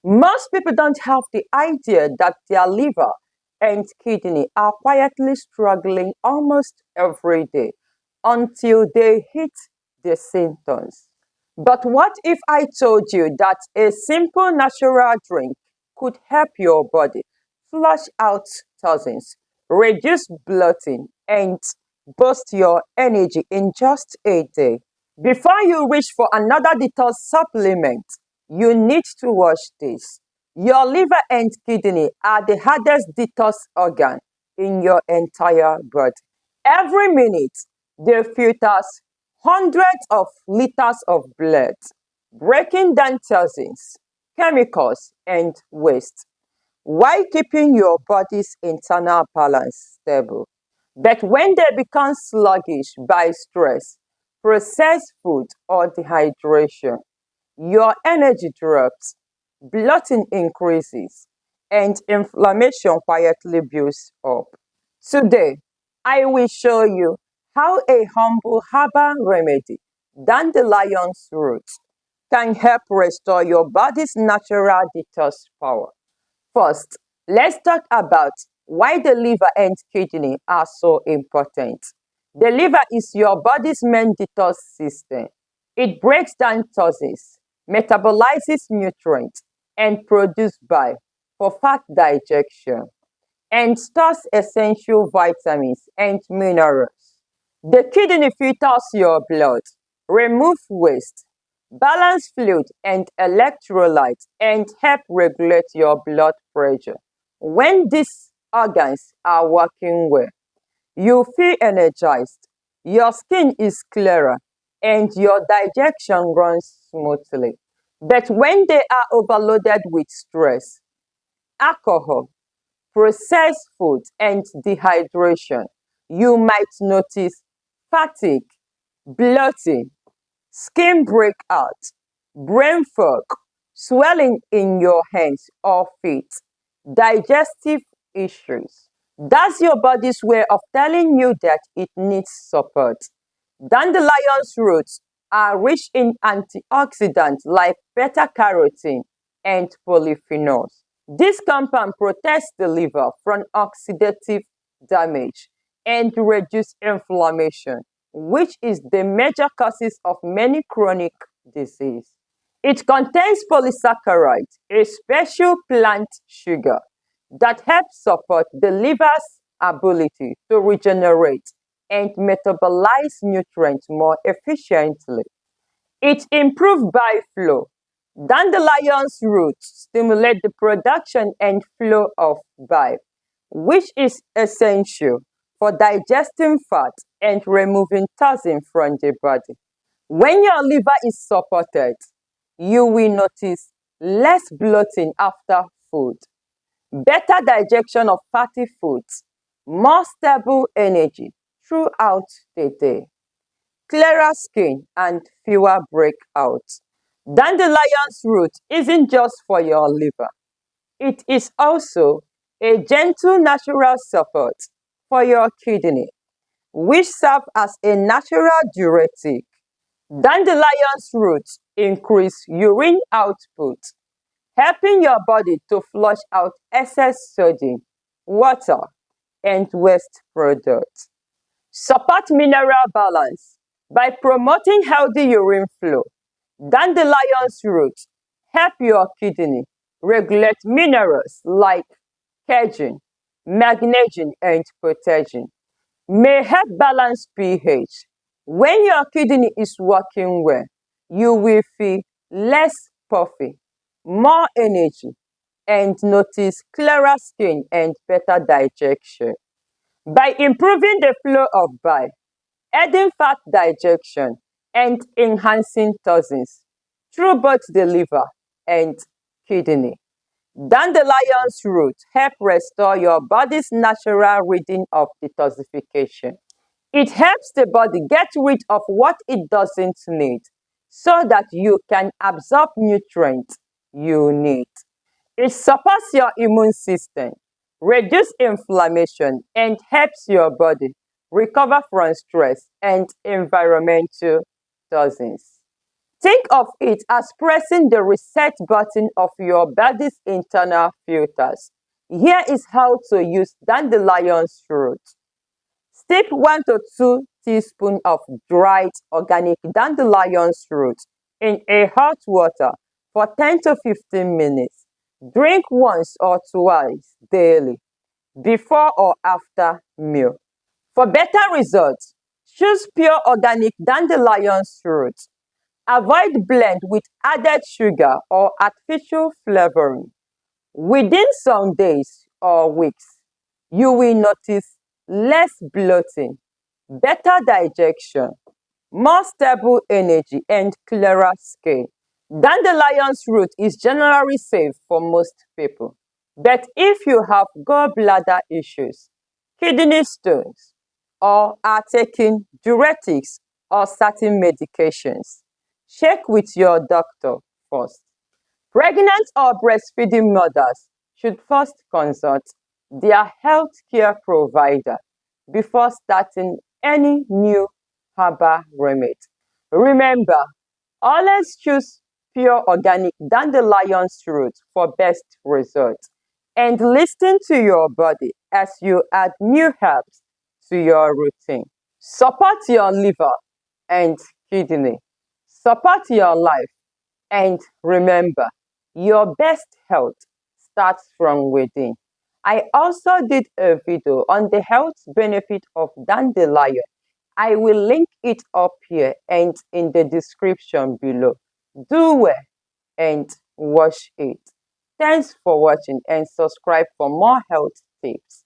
Most people don't have the idea that their liver and kidney are quietly struggling almost every day until they hit the symptoms. But what if I told you that a simple natural drink could help your body flush out toxins, reduce bloating, and boost your energy in just a day? Before you reach for another detox supplement, you need to watch this. Your liver and kidney are the hardest detox organ in your entire body. Every minute, they filters hundreds of liters of blood, breaking down toxins, chemicals, and waste, while keeping your body's internal balance stable. But when they become sluggish by stress, processed food, or dehydration, your energy drops, bloating increases, and inflammation quietly builds up. Today, I will show you how a humble herbal remedy, dandelion's root, can help restore your body's natural detox power. First, let's talk about why the liver and kidney are so important. The liver is your body's main detox system. It breaks down toxins, metabolizes nutrients, and produces bile for fat digestion, and stores essential vitamins and minerals. The kidney filters your blood, remove waste, balance fluid and electrolytes, and help regulate your blood pressure. When these organs are working well, you feel energized, your skin is clearer, and your digestion runs smoothly. But when they are overloaded with stress, alcohol, processed food, and dehydration, you might notice fatigue, bloating, skin breakout, brain fog, swelling in your hands or feet, digestive issues. That's your body's way of telling you that it needs support. Dandelion's roots are rich in antioxidants like beta-carotene and polyphenols. This compound protects the liver from oxidative damage and reduces inflammation, which is the major causes of many chronic disease. It contains polysaccharides, a special plant sugar that helps support the liver's ability to regenerate and metabolize nutrients more efficiently. It improves bile flow. Dandelion's roots stimulate the production and flow of bile, which is essential for digesting fat and removing toxins from the body. When your liver is supported, you will notice less bloating after food, better digestion of fatty foods, more stable energy throughout the day, clearer skin, and fewer breakouts. Dandelion's root isn't just for your liver, it is also a gentle natural support for your kidney, which serve as a natural diuretic. Dandelion's roots increase urine output, helping your body to flush out excess sodium, water, and waste products. Support mineral balance by promoting healthy urine flow. Dandelion's roots help your kidney regulate minerals like kegin, magnesium, and potassium. May help balance pH. When your kidney is working well, you will feel less puffy, more energy, and notice clearer skin and better digestion. By improving the flow of bile, aiding fat digestion, and enhancing toxins through both the liver and kidney. Dandelion's roots help restore your body's natural rhythm of detoxification. It helps the body get rid of what it doesn't need so that you can absorb nutrients you need. It supports your immune system, reduces inflammation, and helps your body recover from stress and environmental toxins. Think of it as pressing the reset button of your body's internal filters. Here is how to use dandelion's root. Steep 1 to 2 teaspoons of dried organic dandelion's root in a hot water for 10 to 15 minutes. Drink once or twice daily, before or after meal. For better results, choose pure organic dandelion's root. Avoid blend with added sugar or artificial flavoring. Within some days or weeks, you will notice less bloating, better digestion, more stable energy, and clearer skin. Dandelion's root is generally safe for most people. But if you have gallbladder issues, kidney stones, or are taking diuretics or certain medications, check with your doctor first. Pregnant or breastfeeding mothers should first consult their healthcare provider before starting any new herbal remedy. Remember, always choose pure organic dandelion's root for best results, and listen to your body as you add new herbs to your routine. Support your liver and kidney. Support your life, and remember, your best health starts from within. I also did a video on the health benefit of dandelion. I will link it up here and in the description below. Do well and watch it. Thanks for watching, and subscribe for more health tips.